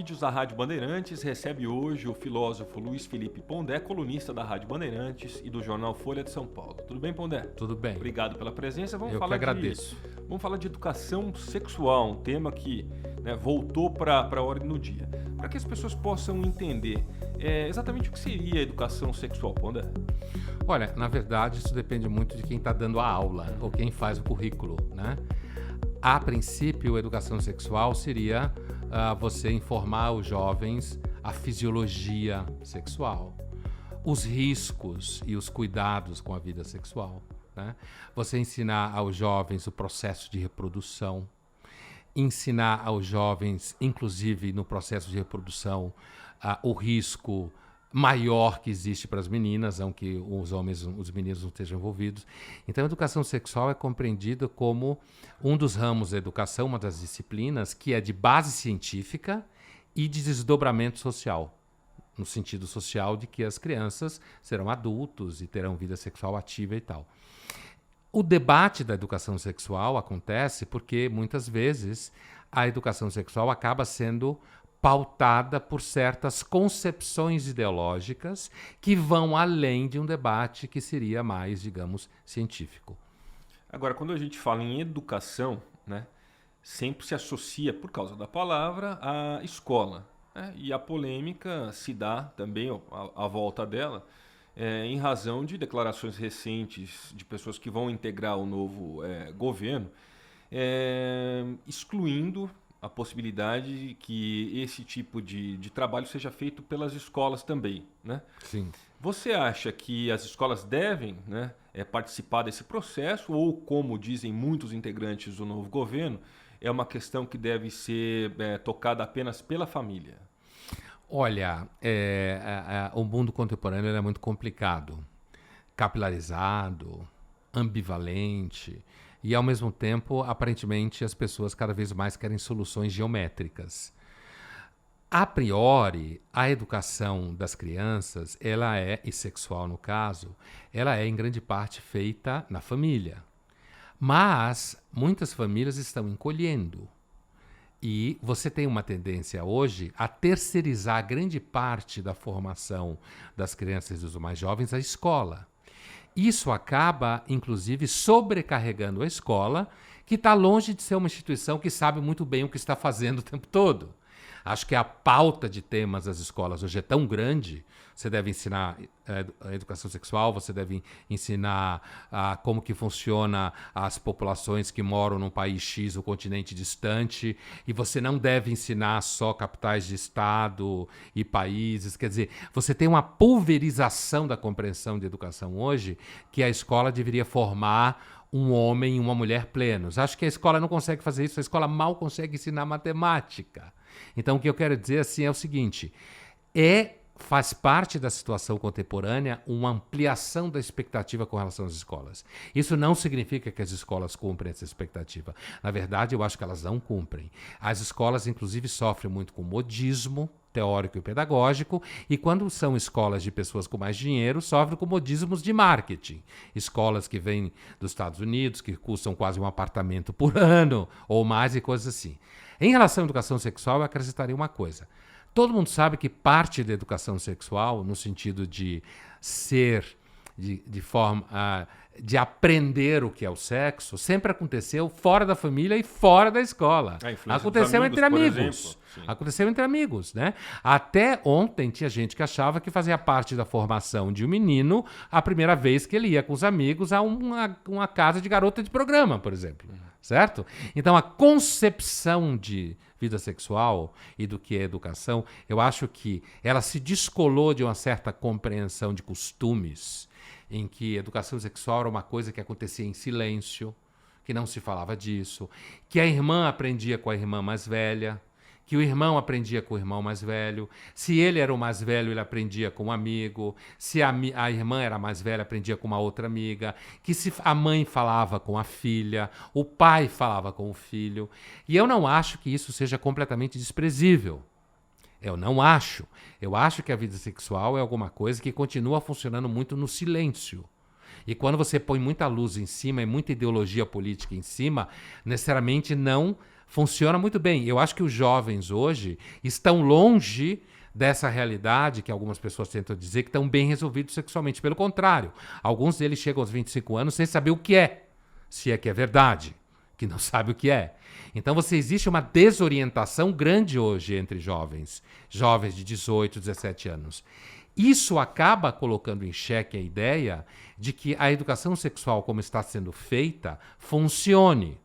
Vídeos da Rádio Bandeirantes recebe hoje o filósofo Luiz Felipe Pondé, colunista da Rádio Bandeirantes e do jornal Folha de São Paulo. Tudo bem, Pondé? Tudo bem. Obrigado pela presença. Eu que agradeço. Vamos falar de educação sexual, um tema que voltou para a ordem do dia. Para que as pessoas possam entender exatamente o que seria a educação sexual, Pondé? Olha, na verdade, isso depende muito de quem está dando a aula ou quem faz o currículo, né? A princípio, a educação sexual seria você informar os jovens a fisiologia sexual, os riscos e os cuidados com a vida sexual, né? Você ensinar aos jovens o processo de reprodução, ensinar aos jovens, inclusive no processo de reprodução, o risco maior que existe para as meninas, aunque os meninos não estejam envolvidos. Então, a educação sexual é compreendida como um dos ramos da educação, uma das disciplinas, que é de base científica e de desdobramento social, no sentido social de que as crianças serão adultos e terão vida sexual ativa e tal. O debate da educação sexual acontece porque, muitas vezes, a educação sexual acaba sendo pautada por certas concepções ideológicas que vão além de um debate que seria mais, digamos, científico. Agora, quando a gente fala em educação, sempre se associa, por causa da palavra, à escola. E a polêmica se dá também à volta dela, em razão de declarações recentes de pessoas que vão integrar o novo governo, excluindo a possibilidade de que esse tipo de trabalho seja feito pelas escolas também, né? Sim. Você acha que as escolas devem participar desse processo ou, como dizem muitos integrantes do novo governo, é uma questão que deve ser tocada apenas pela família? Olha, o mundo contemporâneo é muito complicado, capilarizado, ambivalente. E, ao mesmo tempo, aparentemente, as pessoas cada vez mais querem soluções geométricas. A priori, a educação das crianças, e sexual no caso, ela é em grande parte feita na família. Mas muitas famílias estão encolhendo. E você tem uma tendência hoje a terceirizar grande parte da formação das crianças e dos mais jovens à escola. Isso acaba, inclusive, sobrecarregando a escola, que está longe de ser uma instituição que sabe muito bem o que está fazendo o tempo todo. Acho que a pauta de temas das escolas hoje é tão grande. Você deve ensinar a educação sexual, você deve ensinar como que funciona as populações que moram num país X, o continente distante, e você não deve ensinar só capitais de estado e países. Quer dizer, você tem uma pulverização da compreensão de educação hoje que a escola deveria formar um homem e uma mulher plenos. Acho que a escola não consegue fazer isso, a escola mal consegue ensinar matemática. Então, o que eu quero dizer assim é o seguinte, faz parte da situação contemporânea uma ampliação da expectativa com relação às escolas. Isso não significa que as escolas cumprem essa expectativa. Na verdade, eu acho que elas não cumprem. As escolas, inclusive, sofrem muito com modismo teórico e pedagógico, e quando são escolas de pessoas com mais dinheiro, sofrem com modismos de marketing. Escolas que vêm dos Estados Unidos, que custam quase um apartamento por ano, ou mais, e coisas assim. Em relação à educação sexual, eu acrescentaria uma coisa. Todo mundo sabe que parte da educação sexual, no sentido de ser, de forma de aprender o que é o sexo, sempre aconteceu fora da família e fora da escola. Aconteceu entre amigos. Aconteceu entre amigos, né? Até ontem tinha gente que achava que fazia parte da formação de um menino a primeira vez que ele ia com os amigos a uma casa de garota de programa, por exemplo. Certo? Então, a concepção de vida sexual e do que é educação, eu acho que ela se descolou de uma certa compreensão de costumes, em que educação sexual era uma coisa que acontecia em silêncio, que não se falava disso, que a irmã aprendia com a irmã mais velha, que o irmão aprendia com o irmão mais velho. Se ele era o mais velho, ele aprendia com um amigo. Se a irmã era mais velha, aprendia com uma outra amiga. Que se a mãe falava com a filha, o pai falava com o filho. E eu não acho que isso seja completamente desprezível. Eu não acho. Eu acho que a vida sexual é alguma coisa que continua funcionando muito no silêncio. E quando você põe muita luz em cima e muita ideologia política em cima, necessariamente não Funciona muito bem. Eu acho que os jovens hoje estão longe dessa realidade que algumas pessoas tentam dizer que estão bem resolvidos sexualmente. Pelo contrário, alguns deles chegam aos 25 anos sem saber o que é, se é que é verdade, que não sabe o que é. Então existe uma desorientação grande hoje entre jovens de 18, 17 anos. Isso acaba colocando em xeque a ideia de que a educação sexual, como está sendo feita, funcione.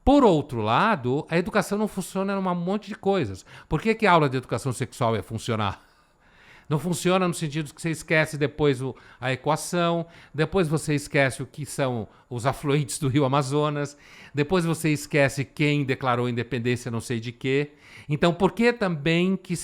Por outro lado, a educação não funciona em um monte de coisas. Por que a aula de educação sexual é funcionar? Não funciona no sentido que você esquece depois a equação, depois você esquece o que são os afluentes do rio Amazonas, depois você esquece quem declarou independência não sei de quê. Então, por que também que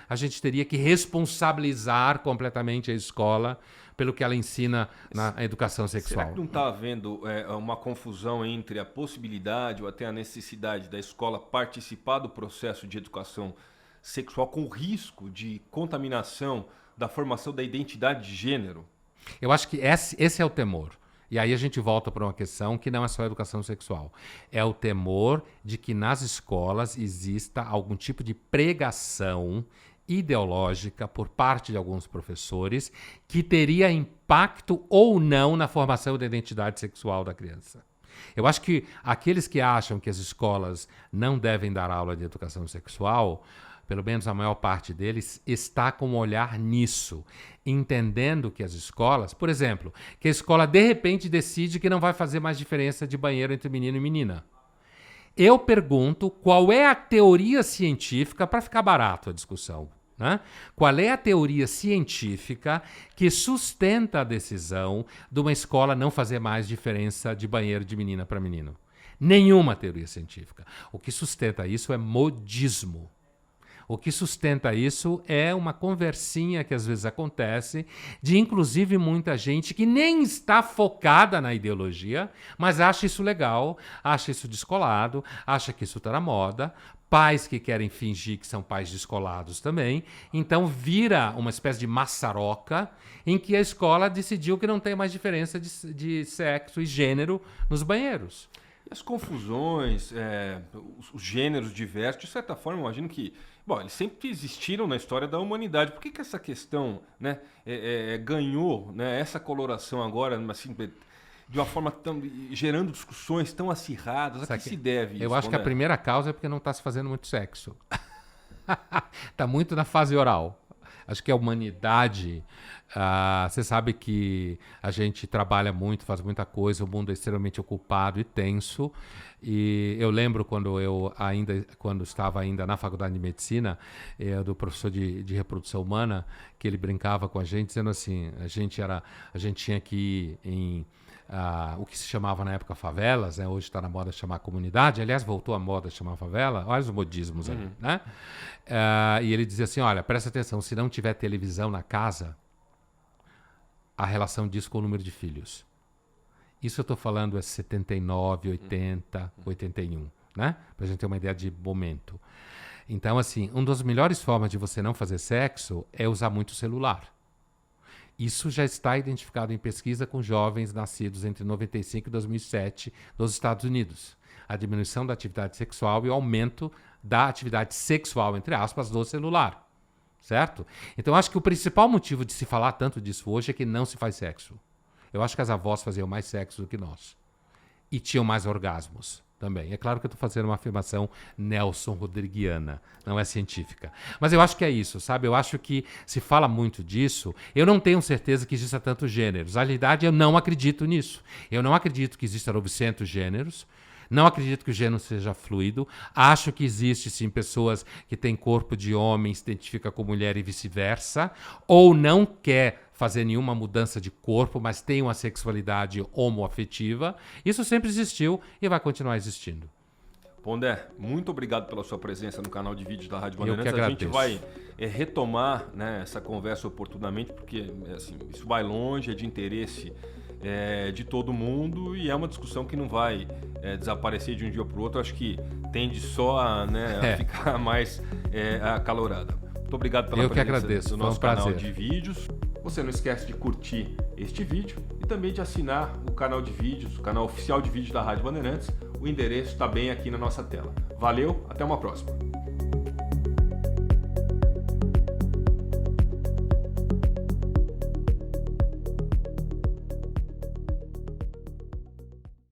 a gente teria que responsabilizar completamente a escola pelo que ela ensina na educação sexual? Será que não está havendo uma confusão entre a possibilidade ou até a necessidade da escola participar do processo de educação sexual com risco de contaminação da formação da identidade de gênero? Eu acho que esse é o temor. E aí a gente volta para uma questão que não é só a educação sexual. É o temor de que nas escolas exista algum tipo de pregação ideológica por parte de alguns professores que teria impacto ou não na formação da identidade sexual da criança. Eu acho que aqueles que acham que as escolas não devem dar aula de educação sexual, pelo menos a maior parte deles, está com um olhar nisso, entendendo que as escolas, por exemplo, que a escola de repente decide que não vai fazer mais diferença de banheiro entre menino e menina. Eu pergunto qual é a teoria científica, para ficar barato a discussão, né? Qual é a teoria científica que sustenta a decisão de uma escola não fazer mais diferença de banheiro de menina para menino? Nenhuma teoria científica. O que sustenta isso é modismo. O que sustenta isso é uma conversinha que às vezes acontece de, inclusive, muita gente que nem está focada na ideologia, mas acha isso legal, acha isso descolado, acha que isso está na moda. Pais que querem fingir que são pais descolados também. Então vira uma espécie de maçaroca em que a escola decidiu que não tem mais diferença de sexo e gênero nos banheiros. E as confusões, os gêneros diversos, de certa forma, eu imagino que eles sempre existiram na história da humanidade. Por que essa questão, né, ganhou, né, essa coloração agora, assim, de uma forma gerando discussões tão acirradas? A que se deve isso? Eu acho que a primeira causa é porque não está se fazendo muito sexo. Está muito na fase oral. Acho que a humanidade... você sabe que a gente trabalha muito, faz muita coisa, o mundo é extremamente ocupado e tenso. E eu lembro quando estava ainda na faculdade de medicina, do professor de reprodução humana, que ele brincava com a gente, dizendo assim, a gente tinha que ir em o que se chamava na época favelas, né? Hoje está na moda chamar comunidade, aliás, voltou a moda chamar favela, olha os modismos aí, né? E ele dizia assim, olha, presta atenção, se não tiver televisão na casa, a relação disso com o número de filhos. Isso eu estou falando é 79, 80, 81, né? Para a gente ter uma ideia de momento. Então, assim, uma das melhores formas de você não fazer sexo é usar muito o celular. Isso já está identificado em pesquisa com jovens nascidos entre 95 e 2007 nos Estados Unidos. A diminuição da atividade sexual e o aumento da atividade sexual, entre aspas, do celular. Certo? Então, acho que o principal motivo de se falar tanto disso hoje é que não se faz sexo. Eu acho que as avós faziam mais sexo do que nós. E tinham mais orgasmos também. É claro que eu estou fazendo uma afirmação Nelson Rodriguiana, não é científica. Mas eu acho que é isso, sabe? Eu acho que se fala muito disso. Eu não tenho certeza que exista tantos gêneros. Na realidade, eu não acredito nisso. Eu não acredito que exista 900 gêneros. Não acredito que o gênero seja fluido. Acho que existe, sim, pessoas que têm corpo de homem, se identifica com mulher e vice-versa, ou não quer fazer nenhuma mudança de corpo, mas tem uma sexualidade homoafetiva. Isso sempre existiu e vai continuar existindo. Pondé, muito obrigado pela sua presença no canal de vídeos da Rádio Bandeirantes. A gente vai retomar, né, essa conversa oportunamente, porque assim, isso vai longe, é de interesse de todo mundo e é uma discussão que não vai desaparecer de um dia para o outro. Acho que tende só a ficar mais acalorada. Muito obrigado pela presença do nosso canal de vídeos. Você não esquece de curtir este vídeo e também de assinar o canal de vídeos, o canal oficial de vídeos da Rádio Bandeirantes. O endereço está bem aqui na nossa tela. Valeu, até uma próxima.